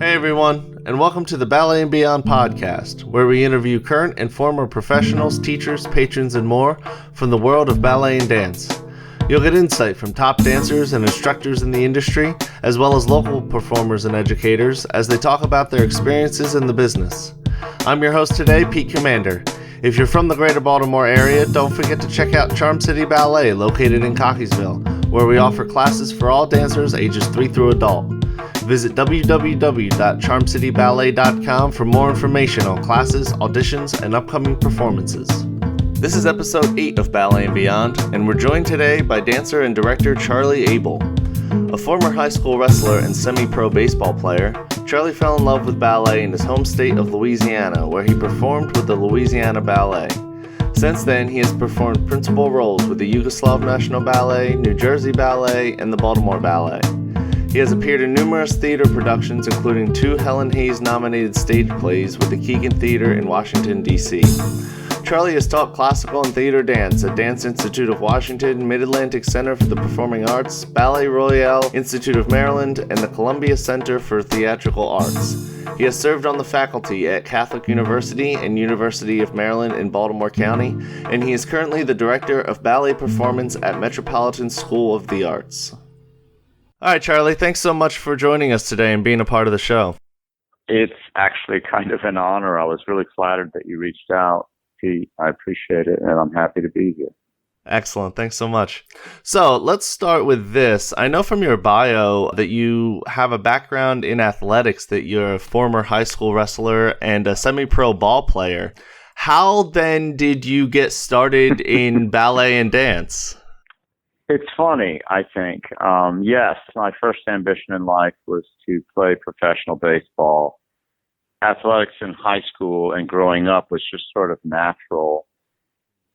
Hey everyone, and welcome to the Ballet and Beyond podcast, where we interview current and former professionals, teachers, patrons, and more from the world of ballet and dance. You'll get insight from top dancers and instructors in the industry, as well as local performers and educators, as they talk about their experiences in the business. I'm your host today, Pete Commander. If you're from the greater Baltimore area, don't forget to check out Charm City Ballet, located in Cockeysville, where we offer classes for all dancers ages 3 through adult. Visit www.charmcityballet.com for more information on classes, auditions, and upcoming performances. This is episode 8 of Ballet and Beyond, and we're joined today by dancer and director Charlie Abel. A former high school wrestler and semi-pro baseball player, Charlie fell in love with ballet in his home state of Louisiana, where he performed with the Louisiana Ballet. Since then, he has performed principal roles with the Yugoslav National Ballet, New Jersey Ballet, and the Baltimore Ballet. He has appeared in numerous theater productions, including 2 Helen Hayes-nominated stage plays with the Keegan Theater in Washington, D.C. Charlie has taught classical and theater dance at Dance Institute of Washington, Mid-Atlantic Center for the Performing Arts, Ballet Royale Institute of Maryland, and the Columbia Center for Theatrical Arts. He has served on the faculty at Catholic University and University of Maryland in Baltimore County, and he is currently the director of ballet performance at Metropolitan School of the Arts. All right, Charlie, thanks so much for joining us today and being a part of the show. It's actually kind of an honor. I was really flattered that you reached out, Pete. I appreciate it, and I'm happy to be here. Excellent. Thanks so much. So let's start with this. I know from your bio that you have a background in athletics, that you're a former high school wrestler and a semi-pro ball player. How then did you get started in ballet and dance? It's funny, I think. Yes, my first ambition in life was to play professional baseball. Athletics in high school and growing up was just sort of natural.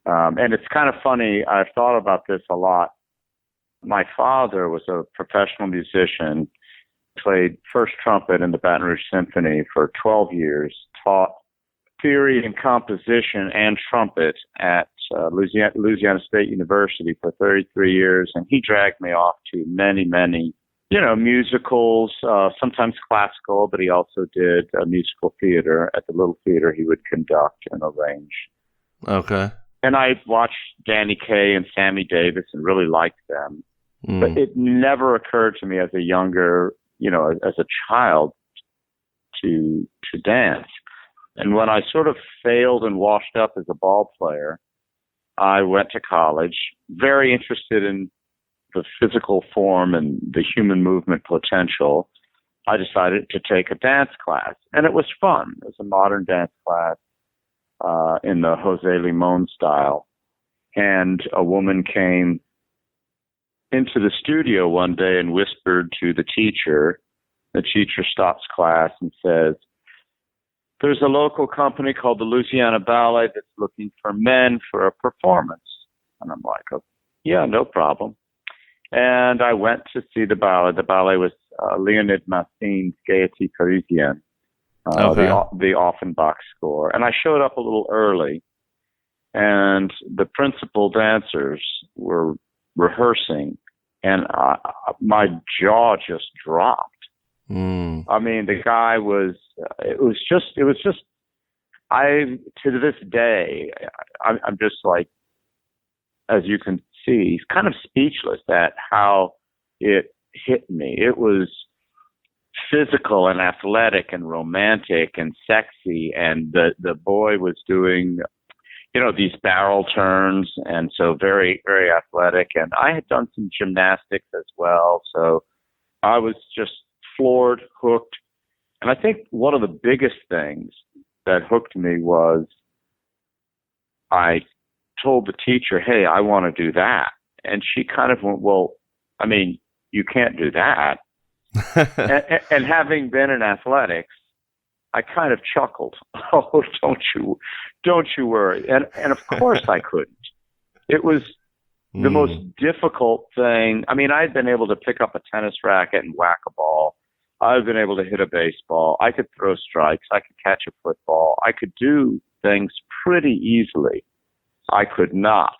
And it's kind of funny, I've thought about this a lot. My father was a professional musician, played first trumpet in the Baton Rouge Symphony for 12 years, taught theory and composition and trumpet at Louisiana State University for 33 years, and he dragged me off to many, musicals, sometimes classical, but he also did musical theater at the little theater he would conduct and arrange. Okay. And I watched Danny Kaye and Sammy Davis and really liked them. But it never occurred to me as a younger, as a child to dance. And when I sort of failed and washed up as a ball player, I went to college, very interested in the physical form and the human movement potential. I decided to take a dance class, and it was fun. It was a modern dance class in the Jose Limon style. And a woman came into the studio one day and whispered to the teacher. The teacher stops class and says, "There's a local company called the Louisiana Ballet that's looking for men for a performance." And I'm like, "Oh, yeah, no problem." And I went to see the ballet. The ballet was Leonid Massine's Gaiety Parisienne, the Offenbach score. And I showed up a little early, and the principal dancers were rehearsing, and my jaw just dropped. I mean, the guy was, it was just, to this day, I'm just like, as you can see, kind of speechless at how it hit me. It was physical and athletic and romantic and sexy. And the boy was doing, these barrel turns. And so very, very athletic. And I had done some gymnastics as well. So I was just floored, hooked. And I think one of the biggest things that hooked me was I told the teacher, "Hey, I want to do that." And she kind of went, "Well, I mean, you can't do that." and having been in athletics, I kind of chuckled. "Oh, don't you worry." And of course I couldn't. It was the most difficult thing. I mean, I'd been able to pick up a tennis racket and whack a ball. I've been able to hit a baseball. I could throw strikes. I could catch a football. I could do things pretty easily. I could not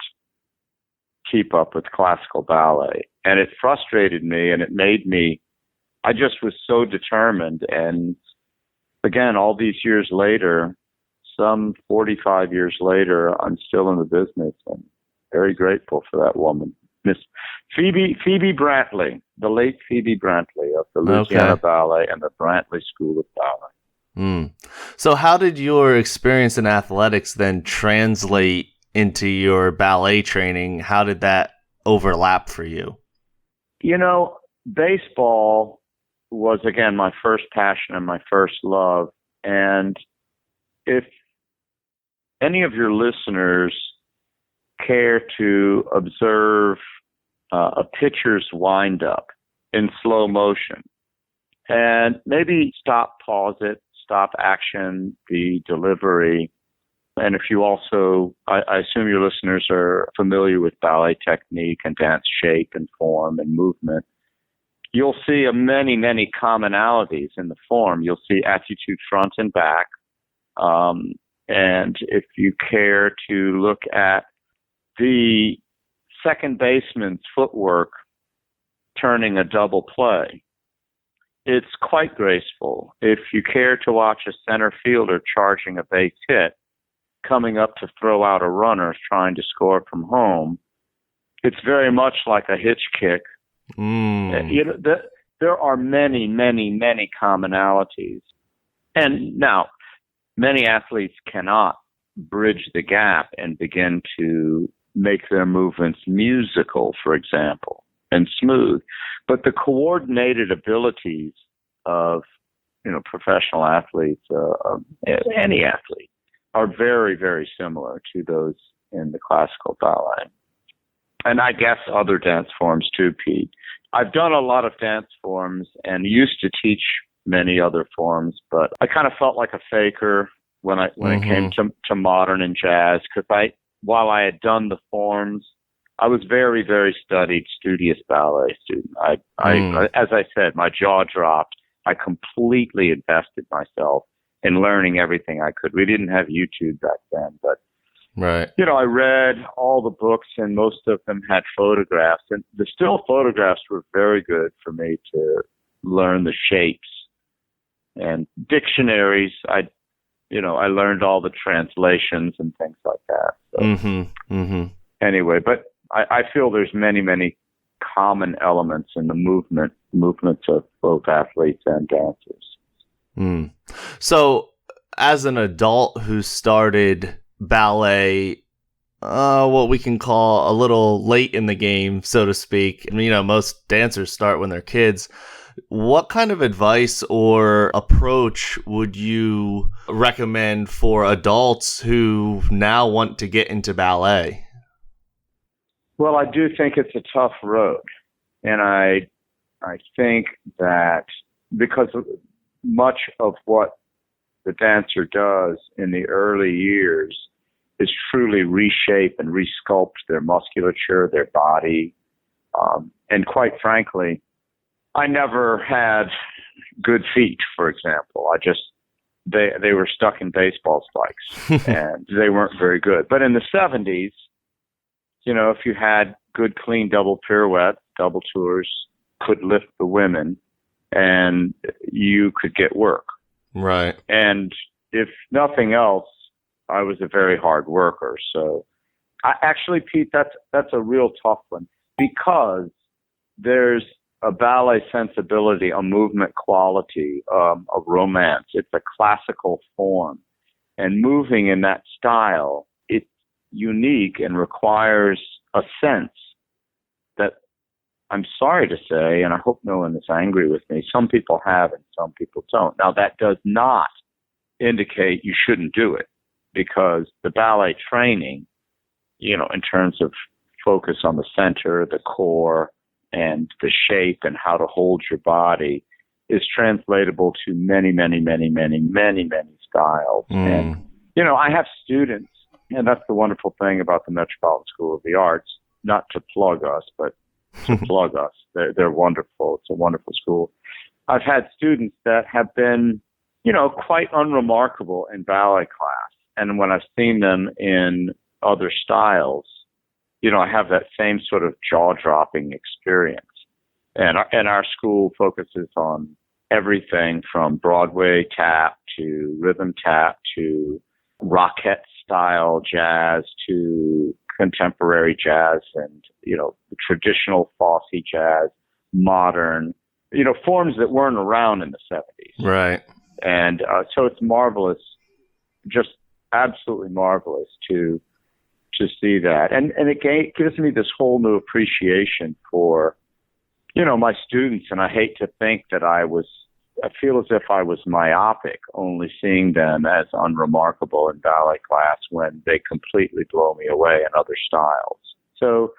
keep up with classical ballet. And it frustrated me, and it made me I just was so determined. And again, all these years later, some 45 years later, I'm still in the business and very grateful for that woman, Miss Phoebe Brantley, the late Phoebe Brantley of the Louisiana Ballet and the Brantley School of Ballet. So how did your experience in athletics then translate into your ballet training? How did that overlap for you? You know, baseball was, again, my first passion and my first love. And if any of your listeners care to observe a pitcher's wind-up in slow motion and maybe pause it, stop action, the delivery. And if you also, I assume your listeners are familiar with ballet technique and dance shape and form and movement, you'll see many, many commonalities in the form. You'll see attitude front and back. And if you care to look at the second baseman's footwork turning a double play, it's quite graceful. If you care to watch a center fielder charging a base hit, coming up to throw out a runner trying to score from home, it's very much like a hitch kick. You know, there are many, many, many commonalities. And now, many athletes cannot bridge the gap and begin to make their movements musical, for example, and smooth. But the coordinated abilities of, professional athletes, any athlete, are very, very similar to those in the classical ballet. And I guess other dance forms too, Pete. I've done a lot of dance forms and used to teach many other forms, but I kind of felt like a faker when it came to modern and jazz, because while I had done the forms, I was very, very studious ballet student. As I said, my jaw dropped. I completely invested myself in learning everything I could. We didn't have YouTube back then, but right. I read all the books, and most of them had photographs, and the still photographs were very good for me to learn the shapes. And dictionaries, I learned all the translations and things like that. So, Anyway, but I feel there's many, many common elements in the movements of both athletes and dancers. So, as an adult who started ballet, what we can call a little late in the game, so to speak, most dancers start when they're kids. What kind of advice or approach would you recommend for adults who now want to get into ballet? Well, I do think it's a tough road. And I think that because much of what the dancer does in the early years is truly reshape and resculpt their musculature, their body. And quite frankly, I never had good feet, for example. They were stuck in baseball spikes and they weren't very good. But in the 70s, if you had good, clean double pirouette, double tours, could lift the women, and you could get work. Right. And if nothing else, I was a very hard worker. So actually, Pete, that's a real tough one, because there's a ballet sensibility, a movement quality, a romance. It's a classical form. And moving in that style, it's unique and requires a sense that, I'm sorry to say, and I hope no one is angry with me, some people have and some people don't. Now, that does not indicate you shouldn't do it, because the ballet training, in terms of focus on the center, the core, and the shape and how to hold your body, is translatable to many, many, many, many, many, many styles. And, I have students, and that's the wonderful thing about the Metropolitan School of the Arts, not to plug us, but to plug us. They're wonderful. It's a wonderful school. I've had students that have been, quite unremarkable in ballet class. And when I've seen them in other styles, I have that same sort of jaw-dropping experience. And our school focuses on everything from Broadway tap to rhythm tap to rockette style jazz to contemporary jazz and, traditional Fosse jazz, modern, forms that weren't around in the 70s. Right. And so it's marvelous, just absolutely marvelous to see that. And it gives me this whole new appreciation for, my students. And I hate to think that I feel as if I was myopic, only seeing them as unremarkable in ballet class when they completely blow me away in other styles. So,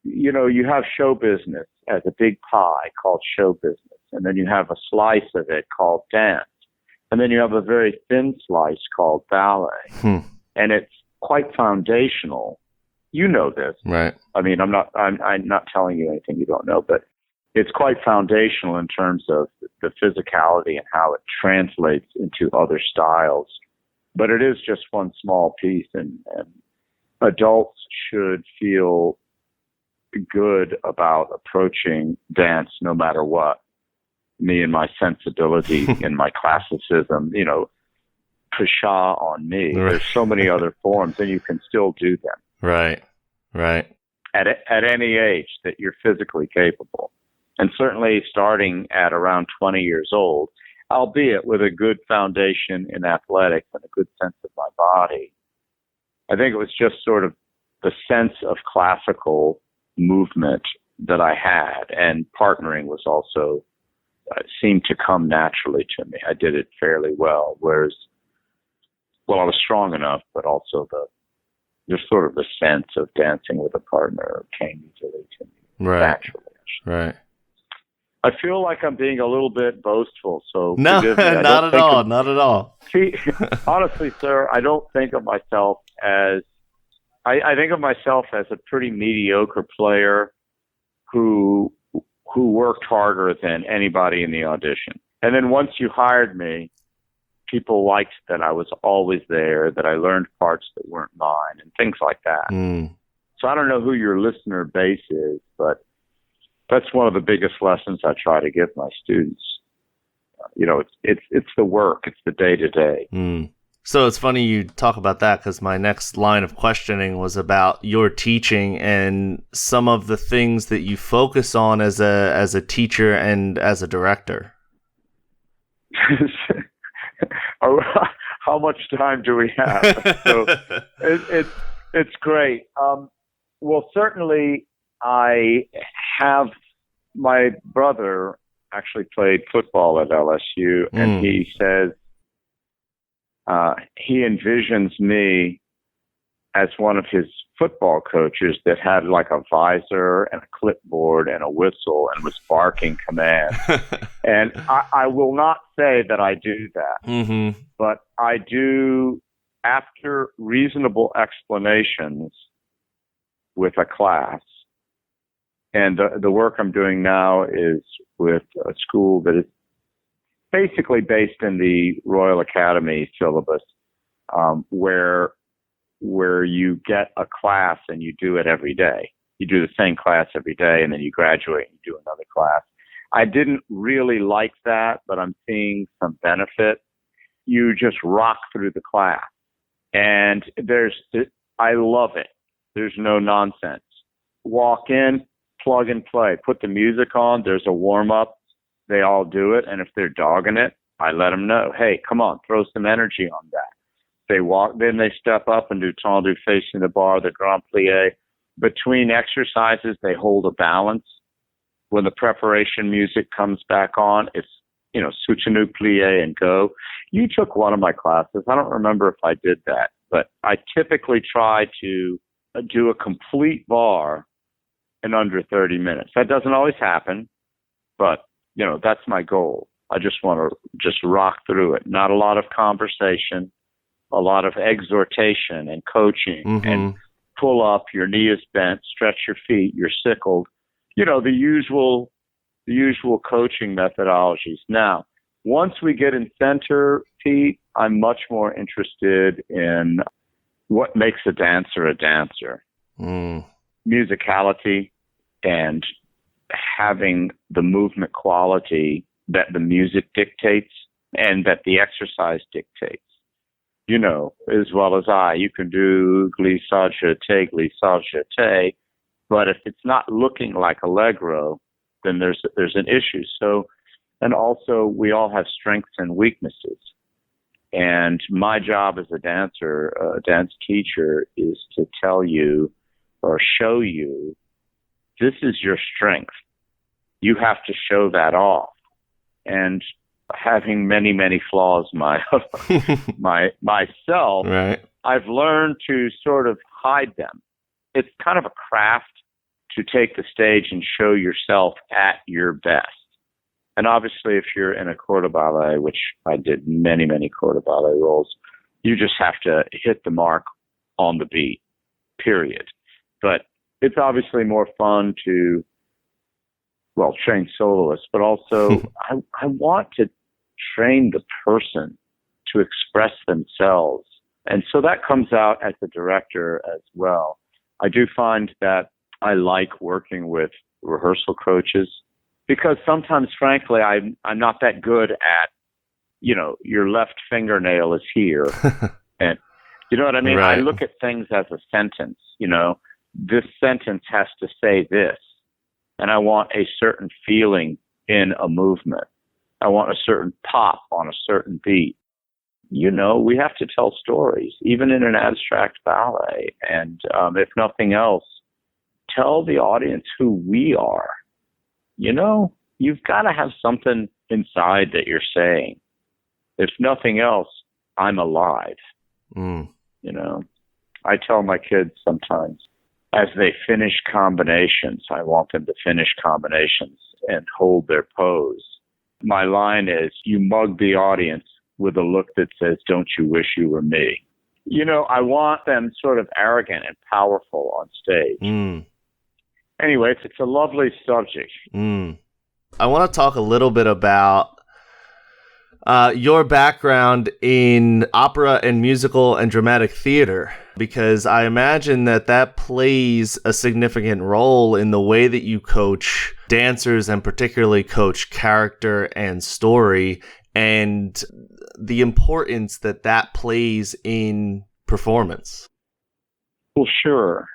you have show business as a big pie called show business. And then you have a slice of it called dance. And then you have a very thin slice called ballet. And it's quite foundational. You know this. Right. I mean, I'm not telling you anything you don't know, but it's quite foundational in terms of the physicality and how it translates into other styles. But it is just one small piece, and adults should feel good about approaching dance no matter what. Me and my sensibility and my classicism, pshaw on me. Right. There's so many other forms, and you can still do them. Right. At any age that you're physically capable. And certainly starting at around 20 years old, albeit with a good foundation in athletics and a good sense of my body. I think it was just sort of the sense of classical movement that I had, and partnering was also seemed to come naturally to me. I did it fairly well, whereas, I was strong enough, but also just sort of the sense of dancing with a partner came easily to me, naturally. Right. I feel like I'm being a little bit boastful, so no, forgive me. not at all. See, honestly, sir, I don't think of myself as I think of myself as a pretty mediocre player who worked harder than anybody in the audition. And then once you hired me, people liked that I was always there, that I learned parts that weren't mine, and things like that. So I don't know who your listener base is, but that's one of the biggest lessons I try to give my students. It's the work, it's the day-to-day. So it's funny you talk about that, because my next line of questioning was about your teaching and some of the things that you focus on as a teacher and as a director. How much time do we have? So it's great. Well, certainly I my brother actually played football at LSU, and he says he envisions me as one of his football coaches that had like a visor and a clipboard and a whistle and was barking commands. And I will not say that I do that, but I do, after reasonable explanations with a class. And the work I'm doing now is with a school that is basically based in the Royal Academy syllabus, where you get a class and you do it every day. You do the same class every day, and then you graduate and you do another class. I didn't really like that, but I'm seeing some benefit. You just rock through the class, and I love it. There's no nonsense. Walk in, plug and play. Put the music on. There's a warm-up. They all do it, and if they're dogging it, I let them know, hey, come on, throw some energy on that. They walk, then they step up and do tendu facing the bar, the grand plie. Between exercises, they hold a balance. When the preparation music comes back on, it's, soutenu plie and go. You took one of my classes. I don't remember if I did that, but I typically try to do a complete bar in under 30 minutes. That doesn't always happen, but, that's my goal. I just want to just rock through it. Not a lot of conversation, a lot of exhortation and coaching and pull up, your knee is bent, stretch your feet, you're sickled. The usual coaching methodologies. Now, once we get in center, Pete, I'm much more interested in what makes a dancer a dancer. Musicality and having the movement quality that the music dictates and that the exercise dictates. You know, as well as I, you can do glissade jeté, but if it's not looking like Allegro, then there's an issue. So, and also we all have strengths and weaknesses. And my job as a dancer, a dance teacher, is to tell you or show you this is your strength. You have to show that off. And having many, many flaws myself, right. I've learned to sort of hide them. It's kind of a craft to take the stage and show yourself at your best. And obviously, if you're in a corps de ballet, which I did many, many corps de ballet roles, you just have to hit the mark on the beat, period. But it's obviously more fun to, well, train soloists, but also I want to train the person to express themselves. And so that comes out as a director as well. I do find that I like working with rehearsal coaches because sometimes, frankly, I'm not that good at, you know, your left fingernail is here. And you know what I mean? Right. I look at things as a sentence, you know, this sentence has to say this. And I want a certain feeling in a movement. I want a certain pop on a certain beat. You know, we have to tell stories, even in an abstract ballet. And if nothing else, tell the audience who we are. You know, you've got to have something inside that you're saying. If nothing else, I'm alive. You know, I tell my kids sometimes, as they finish combinations, I want them to finish combinations and hold their pose. My line is, you mug the audience with a look that says, don't you wish you were me? You know, I want them sort of arrogant and powerful on stage. Anyway, it's a lovely subject. I want to talk a little bit about your background in opera and musical and dramatic theater, because I imagine that plays a significant role in the way that you coach dancers and particularly coach character and story and the importance that plays in performance. Well, sure.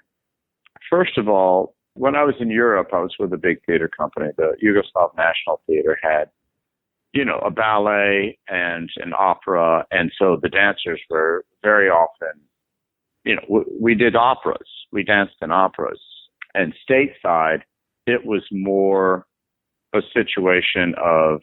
First of all, when I was in Europe, I was with a big theater company. The Yugoslav National Theater had, you know, a ballet and an opera. And so the dancers were very often, you know, we did operas. We danced in operas. And stateside, it was more a situation of,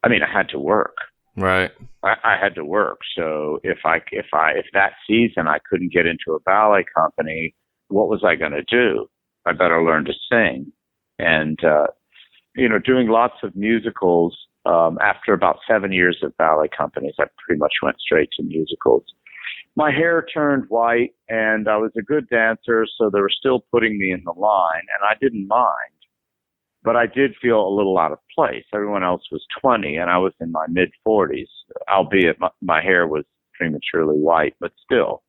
I mean, I had to work. Right. I had to work. So if that season I couldn't get into a ballet company, what was I going to do? I better learn to sing. And, you know, doing lots of musicals, after about 7 years of ballet companies, I pretty much went straight to musicals. My hair turned white and I was a good dancer, so they were still putting me in the line and I didn't mind. But I did feel a little out of place. Everyone else was 20 and I was in my mid 40s, albeit my hair was prematurely white, but still.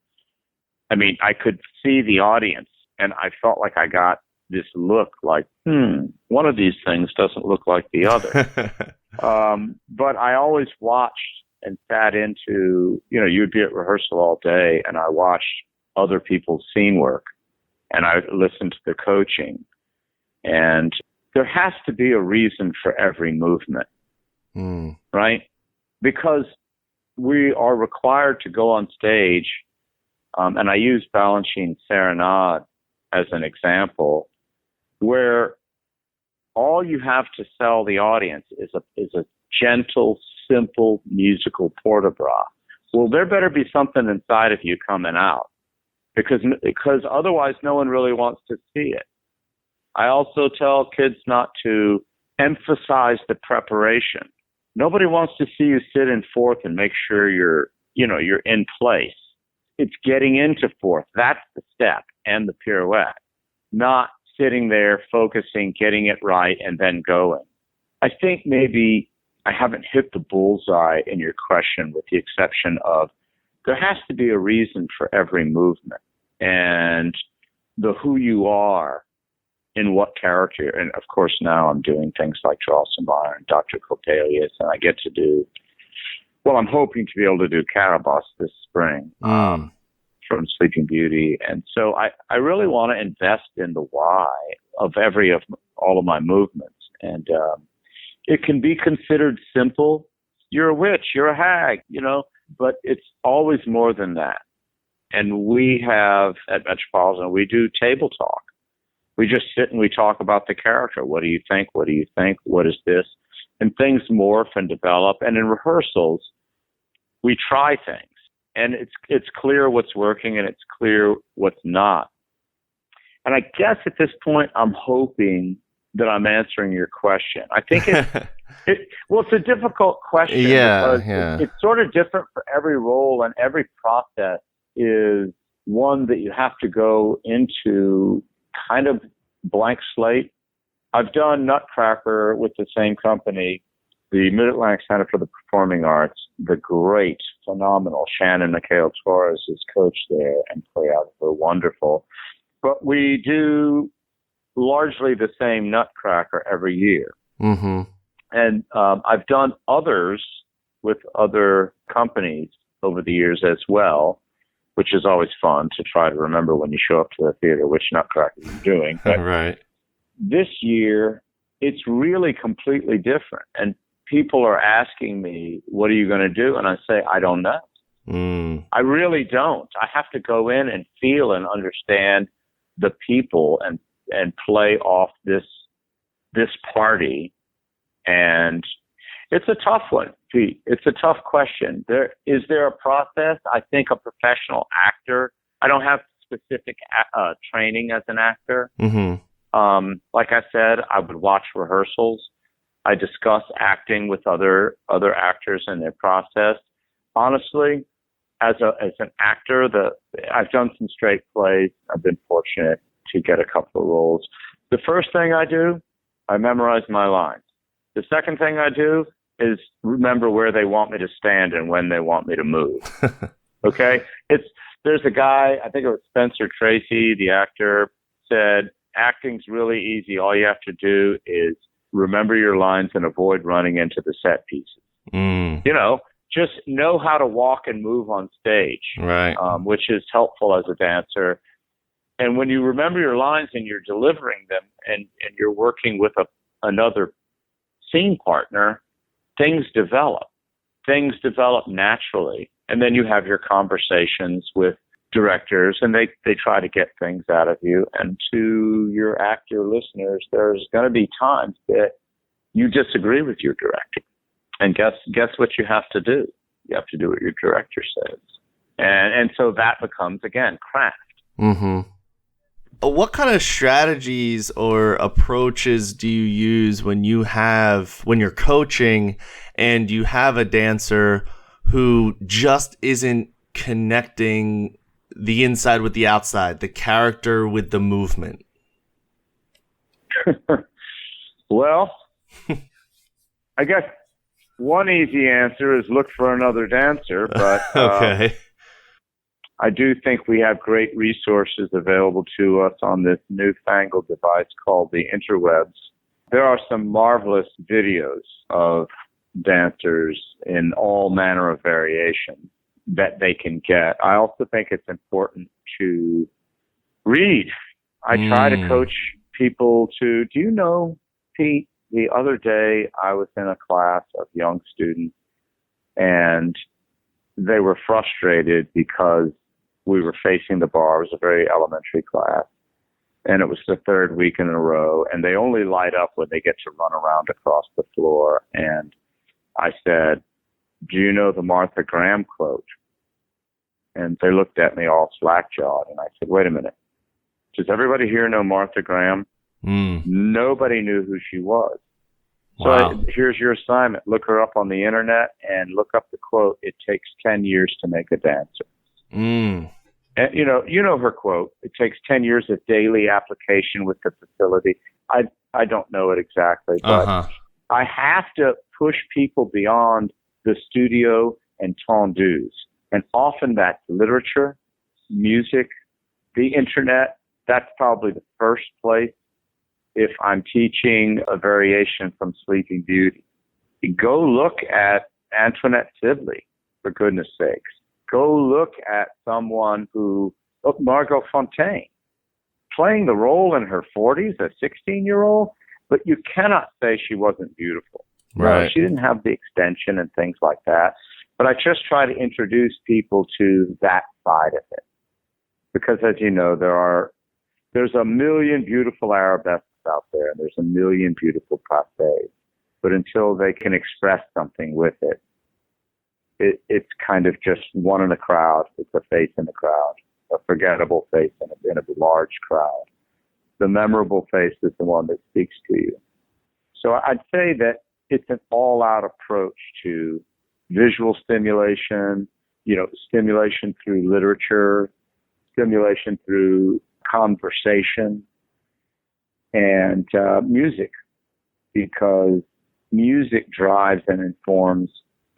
I mean, I could see the audience and I felt like I got this look like, one of these things doesn't look like the other. But I always watched and sat into, you know, you'd be at rehearsal all day and I watched other people's scene work and I listened to the coaching. And there has to be a reason for every movement, right? Because we are required to go on stage, and I use Balanchine Serenade as an example, where all you have to sell the audience is a gentle, simple musical port de bras. Well, there better be something inside of you coming out, because otherwise no one really wants to see it. I also tell kids not to emphasize the preparation. Nobody wants to see you sit in fourth and make sure you're in place. It's getting into fourth. That's the step and the pirouette, not sitting there, focusing, getting it right, and then going. I think maybe I haven't hit the bullseye in your question, with the exception of there has to be a reason for every movement. And the who you are in what character. And of course, now I'm doing things like Drosselmeyer and Dr. Coppelius, and I get to do, well, I'm hoping to be able to do Caraboss this spring from Sleeping Beauty. And so I really want to invest in the why of all of my movements. And it can be considered simple. You're a witch, you're a hag, but it's always more than that. And we have, at Metropolitan, we do table talk. We just sit and we talk about the character. What do you think? What do you think? What is this? And things morph and develop. And in rehearsals, we try things. And it's clear what's working and it's clear what's not. And I guess at this point, I'm hoping that I'm answering your question. I think it's a difficult question. Because it's sort of different for every role, and every process is one that you have to go into kind of blank slate. I've done Nutcracker with the same company, the Mid-Atlantic Center for the Performing Arts. The great, phenomenal Shannon McHale Torres is coach there and choreographer, wonderful. But we do largely the same Nutcracker every year. Mm-hmm. And I've done others with other companies over the years as well, which is always fun to try to remember when you show up to the theater which Nutcracker you're doing. But right. This year, it's really completely different. And people are asking me, what are you going to do? And I say, I don't know. I really don't. I have to go in and feel and understand the people and play off this party. And it's a tough one, Pete. It's a tough question. Is there a process? I think a professional actor, I don't have specific training as an actor. Mm-hmm. Like I said, I would watch rehearsals. I discuss acting with other actors and their process. Honestly, as an actor, I've done some straight plays. I've been fortunate to get a couple of roles. The first thing I do, I memorize my lines. The second thing I do is remember where they want me to stand and when they want me to move. Okay? There's a guy, I think it was Spencer Tracy, the actor, said, acting's really easy. All you have to do is remember your lines and avoid running into the set pieces. Just know how to walk and move on stage, right? Which is helpful as a dancer. And when you remember your lines and you're delivering them and you're working with another scene partner, things develop naturally. And then you have your conversations with directors and they try to get things out of you. And to your actor listeners, there's going to be times that you disagree with your director. And guess what you have to do? You have to do what your director says. And so that becomes, again, craft. Mm-hmm. What kind of strategies or approaches do you use when you're coaching and you have a dancer who just isn't connecting the inside with the outside, the character with the movement? Well, I guess one easy answer is look for another dancer, but okay. I do think we have great resources available to us on this newfangled device called the interwebs. There are some marvelous videos of dancers in all manner of variation that they can get. I also think it's important to read. I try to coach people do you know, Pete, the other day I was in a class of young students and they were frustrated because we were facing the bar. It was a very elementary class and it was the third week in a row and they only light up when they get to run around across the floor. And I said, do you know the Martha Graham quote? And they looked at me all slack-jawed and I said, wait a minute. Does everybody here know Martha Graham? Nobody knew who she was. Wow. So here's your assignment. Look her up on the internet and look up the quote, it takes 10 years to make a dancer. And you know her quote, it takes 10 years of daily application with the facility. I don't know it exactly, but I have to push people beyond the studio and tendus. And often that's literature, music, the internet. That's probably the first place if I'm teaching a variation from Sleeping Beauty, go look at Antoinette Sibley, for goodness sakes. Go look at someone Margot Fontaine, playing the role in her 40s, a 16-year-old, but you cannot say she wasn't beautiful. Right. No, she didn't have the extension and things like that. But I just try to introduce people to that side of it. Because as you know, there's a million beautiful arabesques out there, and there's a million beautiful passés. But until they can express something with it, it's kind of just one in a crowd. It's a face in a crowd, a forgettable face in a large crowd. The memorable face is the one that speaks to you. So I'd say that it's an all-out approach to visual stimulation, stimulation through literature, stimulation through conversation, and music, because music drives and informs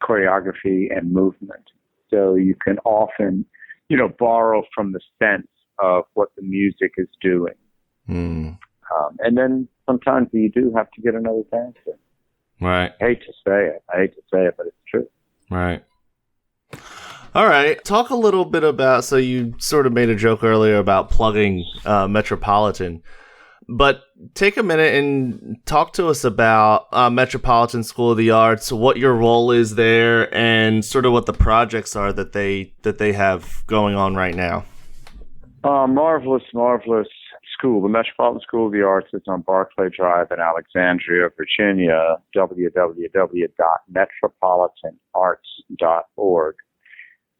choreography and movement. So you can often, borrow from the sense of what the music is doing. And then sometimes you do have to get another dancer. Right. I hate to say it, but it's true. Right. All right. Talk a little bit about, so you sort of made a joke earlier about plugging Metropolitan, but take a minute and talk to us about Metropolitan School of the Arts, what your role is there, and sort of what the projects are that they have going on right now. Marvelous school. The Metropolitan School of the Arts is on Barclay Drive in Alexandria, Virginia, www.metropolitanarts.org.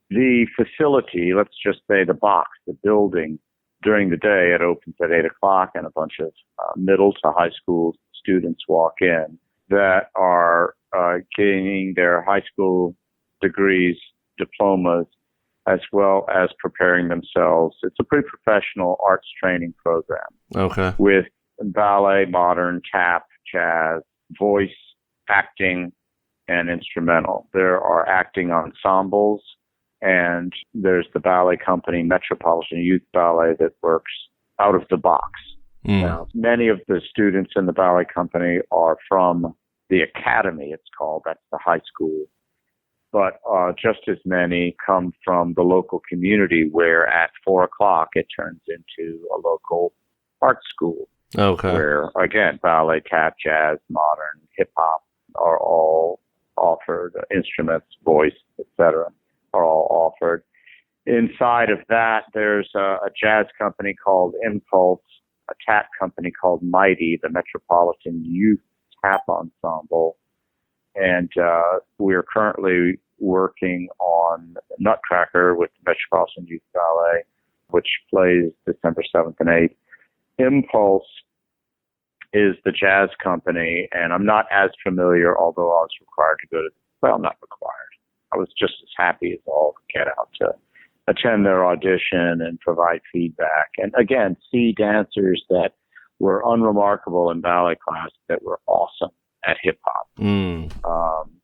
The facility, let's just say the box, the building, during the day it opens at 8 o'clock, and a bunch of middle to high school students walk in that are gaining their high school degrees, diplomas, as well as preparing themselves. It's a pretty professional arts training program. Okay. With ballet, modern, tap, jazz, voice, acting, and instrumental. There are acting ensembles, and there's the ballet company, Metropolitan Youth Ballet, that works out of the box. Now, many of the students in the ballet company are from the academy, it's called. That's the high school. But just as many come from the local community, where at 4 o'clock it turns into a local art school. Okay. Where, again, ballet, tap, jazz, modern, hip-hop are all offered. Instruments, voice, etc. are all offered. Inside of that, there's a jazz company called Impulse, a tap company called Mighty, the Metropolitan Youth Tap Ensemble. And we're currently working on Nutcracker with the Metropolitan Youth Ballet, which plays December 7th and 8th. Impulse is the jazz company, and I'm not as familiar, although I was required to go to, well, not required. I was just as happy as all get out to attend their audition and provide feedback. And again, see dancers that were unremarkable in ballet class that were awesome at hip-hop,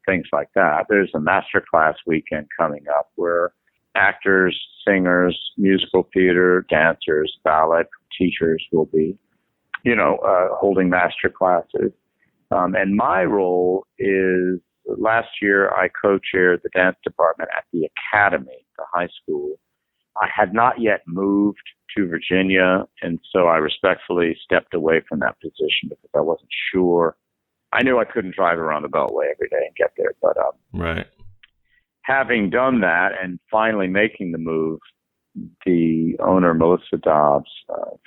things like that. There's a masterclass weekend coming up where actors, singers, musical theater, dancers, ballet teachers will be, holding master classes. And my role is, last year I co-chaired the dance department at the academy, the high school. I had not yet moved to Virginia, and so I respectfully stepped away from that position because I wasn't sure. I knew I couldn't drive around the Beltway every day and get there, but right. Having done that and finally making the move, the owner, Melissa Dobbs,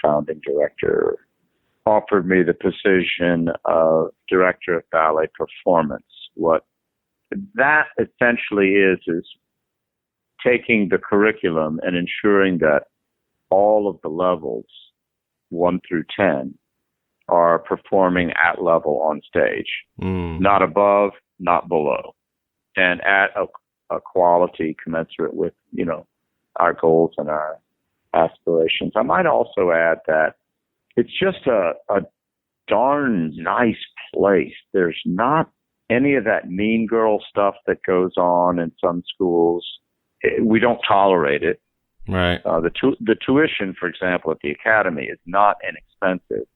founding director, offered me the position of director of ballet performance. What that essentially is taking the curriculum and ensuring that all of the levels, 1 through 10, are performing at level on stage, not above, not below, and at a quality commensurate with, our goals and our aspirations. I might also add that it's just a darn nice place. There's not any of that mean girl stuff that goes on in some schools. We don't tolerate it. Right. The tuition, for example, at the academy is not inexpensive.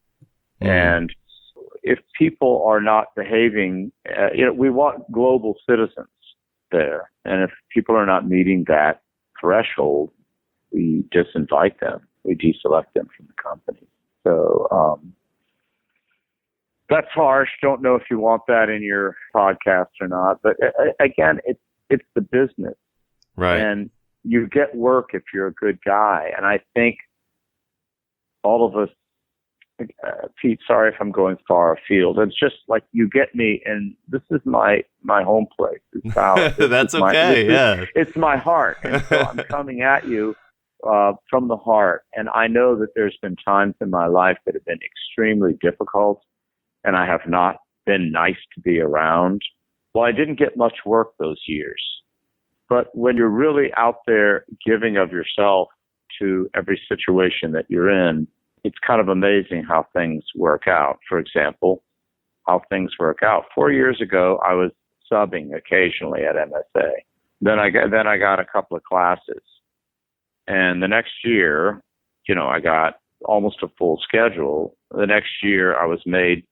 And if people are not behaving, we want global citizens there. And if people are not meeting that threshold, we disinvite them. We deselect them from the company. So that's harsh. Don't know if you want that in your podcast or not. But again, it's the business. Right. And you get work if you're a good guy. And I think all of us, Pete, sorry if I'm going far afield. It's just like you get me, and this is my home place. It's That's okay. It's my heart. And so I'm coming at you from the heart. And I know that there's been times in my life that have been extremely difficult, and I have not been nice to be around. Well, I didn't get much work those years. But when you're really out there giving of yourself to every situation that you're in, it's kind of amazing how things work out. For example, how things work out. 4 years ago, I was subbing occasionally at MSA. Then I got a couple of classes. And the next year, I got almost a full schedule. The next year, I was made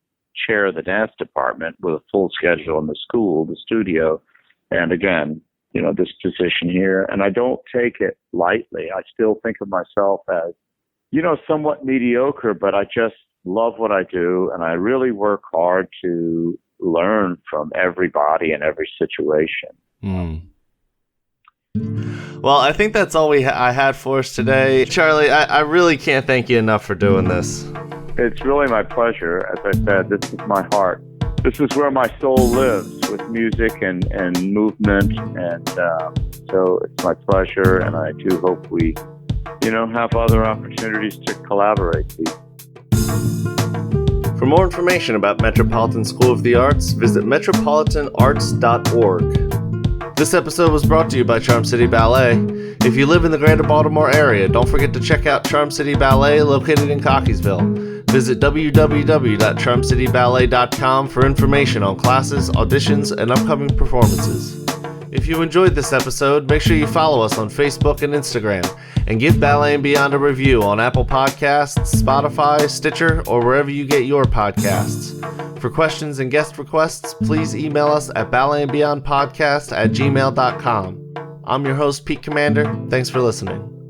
chair of the dance department with a full schedule in the school, the studio. And again, this position here. And I don't take it lightly. I still think of myself as, somewhat mediocre, but I just love what I do. And I really work hard to learn from everybody and every situation. Well, I think that's all I had for us today. Charlie, I really can't thank you enough for doing this. It's really my pleasure. As I said, this is my heart. This is where my soul lives, with music and movement. And so it's my pleasure. And I do hope we, have other opportunities to collaborate. For more information about Metropolitan School of the Arts, visit metropolitanarts.org. This episode was brought to you by Charm City Ballet. If you live in the greater Baltimore area, don't forget to check out Charm City Ballet, located in Cockeysville. Visit www.charmcityballet.com for information on classes, auditions, and upcoming performances. If you enjoyed this episode, make sure you follow us on Facebook and Instagram, and give Ballet and Beyond a review on Apple Podcasts, Spotify, Stitcher, or wherever you get your podcasts. For questions and guest requests, please email us at balletandbeyondpodcast@gmail.com. I'm your host, Pete Commander. Thanks for listening.